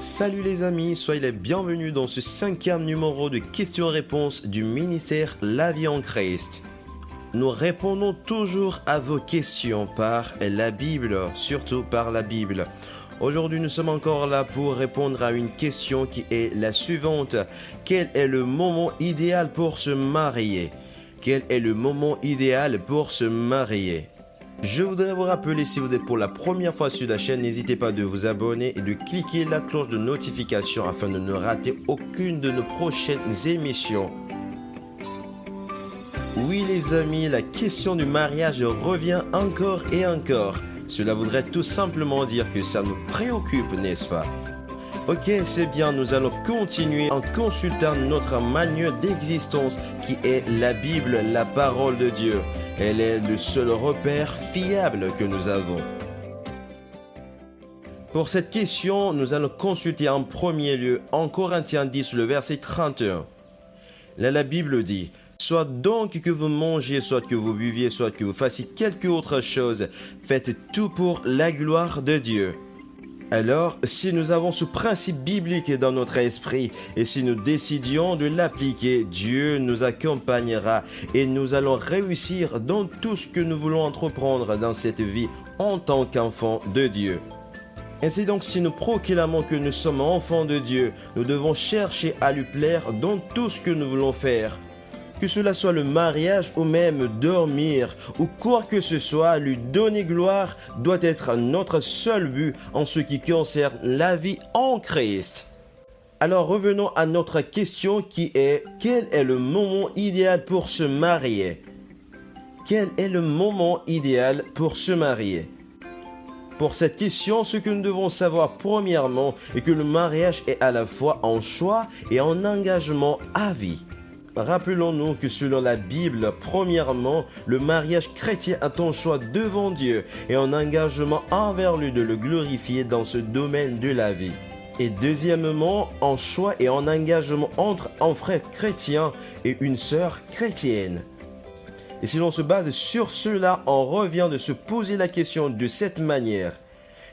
Salut les amis, soyez les bienvenus dans ce 5e numéro de questions-réponses du ministère La Vie en Christ. Nous répondons toujours à vos questions par la Bible, surtout par la Bible. Aujourd'hui, nous sommes encore là pour répondre à une question qui est la suivante. Quel est le moment idéal pour se marier? Quel est le moment idéal pour se marier? Je voudrais vous rappeler, si vous êtes pour la première fois sur la chaîne, n'hésitez pas de vous abonner et de cliquer la cloche de notification afin de ne rater aucune de nos prochaines émissions. Oui les amis, la question du mariage revient encore et encore. Cela voudrait tout simplement dire que ça nous préoccupe, n'est-ce pas? Ok, c'est bien, nous allons continuer en consultant notre manuel d'existence qui est la Bible, la parole de Dieu. Elle est le seul repère fiable que nous avons. Pour cette question, nous allons consulter en premier lieu en Corinthiens 10, le verset 31. Là, la Bible dit: soit donc que vous mangiez, soit que vous buviez, soit que vous fassiez quelque autre chose, faites tout pour la gloire de Dieu. Alors, si nous avons ce principe biblique dans notre esprit et si nous décidions de l'appliquer, Dieu nous accompagnera et nous allons réussir dans tout ce que nous voulons entreprendre dans cette vie en tant qu'enfants de Dieu. Ainsi donc, si nous proclamons que nous sommes enfants de Dieu, nous devons chercher à lui plaire dans tout ce que nous voulons faire. Que cela soit le mariage ou même dormir ou quoi que ce soit, lui donner gloire doit être notre seul but en ce qui concerne la vie en Christ. Alors revenons à notre question qui est: quel est le moment idéal pour se marier? Quel est le moment idéal pour se marier? Pour cette question, ce que nous devons savoir premièrement est que le mariage est à la fois un choix et un engagement à vie. Rappelons-nous que selon la Bible, premièrement, le mariage chrétien est un choix devant Dieu et un engagement envers lui de le glorifier dans ce domaine de la vie. Et deuxièmement, un choix et un engagement entre un frère chrétien et une sœur chrétienne. Et si l'on se base sur cela, on revient de se poser la question de cette manière: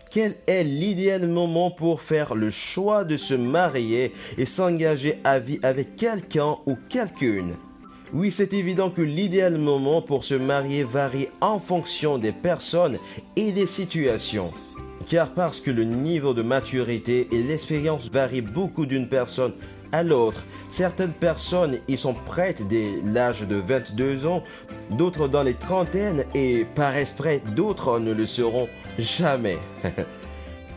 quel est l'idéal moment pour faire le choix de se marier et s'engager à vie avec quelqu'un ou quelqu'une? Oui, c'est évident que l'idéal moment pour se marier varie en fonction des personnes et des situations. Car parce que le niveau de maturité et l'expérience varient beaucoup d'une personne à l'autre. Certaines personnes y sont prêtes dès l'âge de 22 ans, d'autres dans les trentaines et paraissent prêtes, d'autres ne le seront jamais.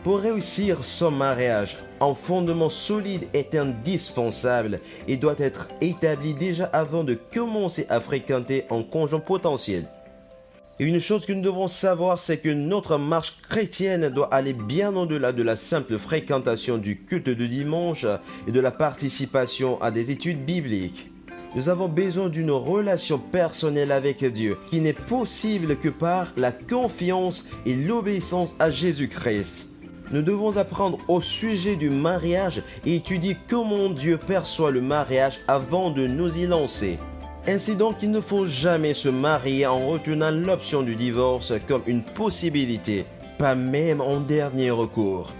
Pour réussir son mariage, un fondement solide est indispensable et doit être établi déjà avant de commencer à fréquenter un conjoint potentiel. Et une chose que nous devons savoir, c'est que notre marche chrétienne doit aller bien au-delà de la simple fréquentation du culte de dimanche et de la participation à des études bibliques. Nous avons besoin d'une relation personnelle avec Dieu qui n'est possible que par la confiance et l'obéissance à Jésus-Christ. Nous devons apprendre au sujet du mariage et étudier comment Dieu perçoit le mariage avant de nous y lancer. Ainsi donc, il ne faut jamais se marier en retenant l'option du divorce comme une possibilité, pas même en dernier recours.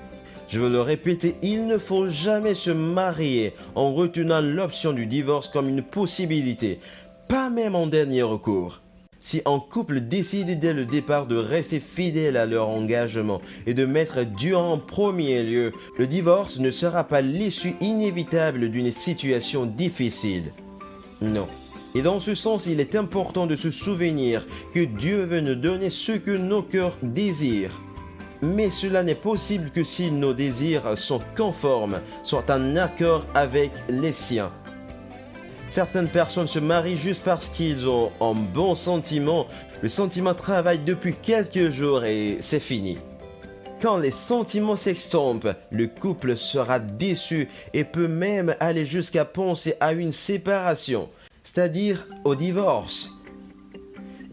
Je veux le répéter, il ne faut jamais se marier en retenant l'option du divorce comme une possibilité, pas même en dernier recours. Si un couple décide dès le départ de rester fidèle à leur engagement et de mettre Dieu en premier lieu, le divorce ne sera pas l'issue inévitable d'une situation difficile. Non. Et dans ce sens, il est important de se souvenir que Dieu veut nous donner ce que nos cœurs désirent. Mais cela n'est possible que si nos désirs sont conformes, sont en accord avec les siens. Certaines personnes se marient juste parce qu'ils ont un bon sentiment. Le sentiment travaille depuis quelques jours et c'est fini. Quand les sentiments s'estompent, le couple sera déçu et peut même aller jusqu'à penser à une séparation, c'est-à-dire au divorce.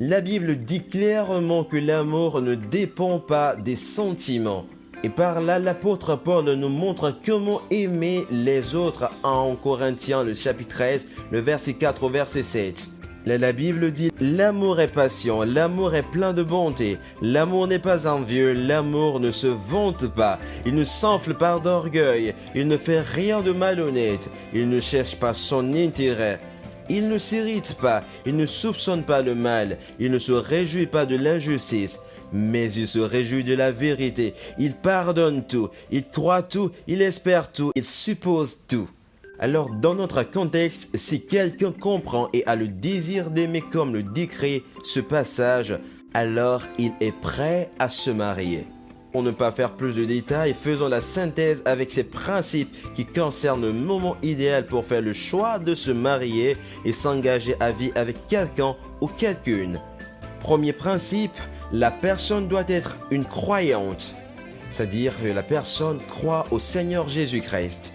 La Bible dit clairement que l'amour ne dépend pas des sentiments. Et par là, l'apôtre Paul nous montre comment aimer les autres en Corinthiens, le chapitre 13, le verset 4 au verset 7. La Bible dit, l'amour est patient, l'amour est plein de bonté, l'amour n'est pas envieux, l'amour ne se vante pas, il ne s'enfle pas d'orgueil, il ne fait rien de malhonnête, il ne cherche pas son intérêt. Il ne s'irrite pas, il ne soupçonne pas le mal, il ne se réjouit pas de l'injustice, mais il se réjouit de la vérité. Il pardonne tout, il croit tout, il espère tout, il suppose tout. Alors, dans notre contexte, si quelqu'un comprend et a le désir d'aimer comme le décrit ce passage, alors il est prêt à se marier. Pour ne pas faire plus de détails, faisons la synthèse avec ces principes qui concernent le moment idéal pour faire le choix de se marier et s'engager à vie avec quelqu'un ou quelqu'une. Premier principe, la personne doit être une croyante, c'est-à-dire que la personne croit au Seigneur Jésus-Christ.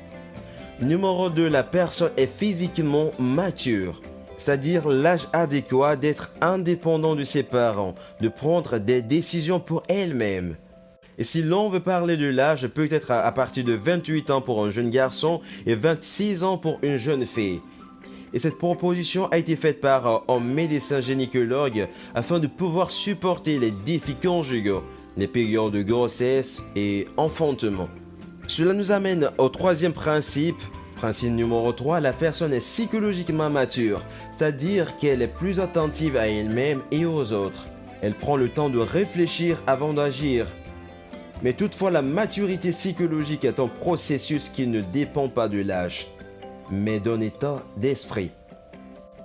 Numéro 2, la personne est physiquement mature, c'est-à-dire l'âge adéquat d'être indépendant de ses parents, de prendre des décisions pour elle-même. Et si l'on veut parler de l'âge, peut-être à partir de 28 ans pour un jeune garçon et 26 ans pour une jeune fille. Et cette proposition a été faite par un médecin gynécologue afin de pouvoir supporter les défis conjugaux, les périodes de grossesse et enfantement. Cela nous amène au troisième principe. Principe numéro 3, la personne est psychologiquement mature, c'est-à-dire qu'elle est plus attentive à elle-même et aux autres. Elle prend le temps de réfléchir avant d'agir. Mais toutefois, la maturité psychologique est un processus qui ne dépend pas de l'âge, mais d'un état d'esprit.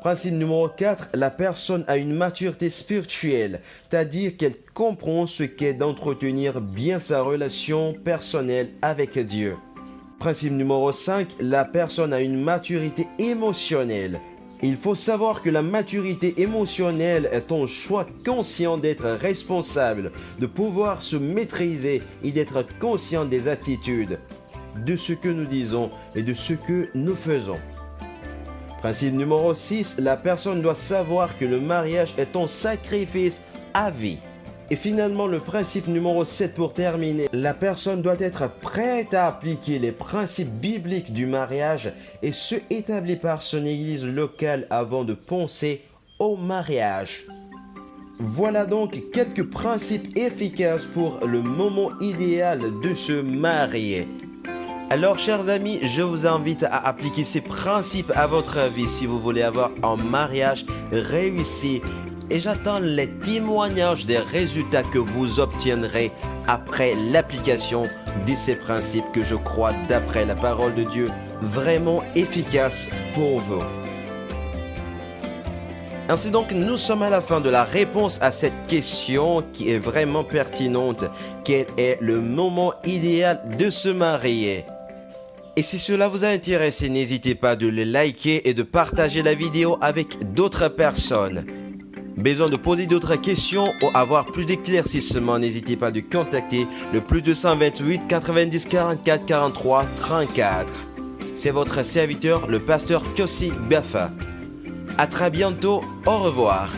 Principe numéro 4, la personne a une maturité spirituelle, c'est-à-dire qu'elle comprend ce qu'est d'entretenir bien sa relation personnelle avec Dieu. Principe numéro 5, la personne a une maturité émotionnelle. Il faut savoir que la maturité émotionnelle est un choix conscient d'être responsable, de pouvoir se maîtriser et d'être conscient des attitudes, de ce que nous disons et de ce que nous faisons. Principe numéro 6, la personne doit savoir que le mariage est un sacrifice à vie. Et finalement, le principe numéro 7 pour terminer, la personne doit être prête à appliquer les principes bibliques du mariage et ceux établis par son église locale avant de penser au mariage. Voilà donc quelques principes efficaces pour le moment idéal de se marier. Alors, chers amis, je vous invite à appliquer ces principes à votre vie si vous voulez avoir un mariage réussi. Et j'attends les témoignages des résultats que vous obtiendrez après l'application de ces principes que je crois, d'après la parole de Dieu, vraiment efficaces pour vous. Ainsi donc, nous sommes à la fin de la réponse à cette question qui est vraiment pertinente. Quel est le moment idéal de se marier ? Et si cela vous a intéressé, n'hésitez pas de le liker et de partager la vidéo avec d'autres personnes. Besoin de poser d'autres questions ou avoir plus d'éclaircissements, n'hésitez pas de contacter le plus 228 90 44 43 34. C'est votre serviteur, le pasteur Kossi Biafa. À très bientôt, au revoir.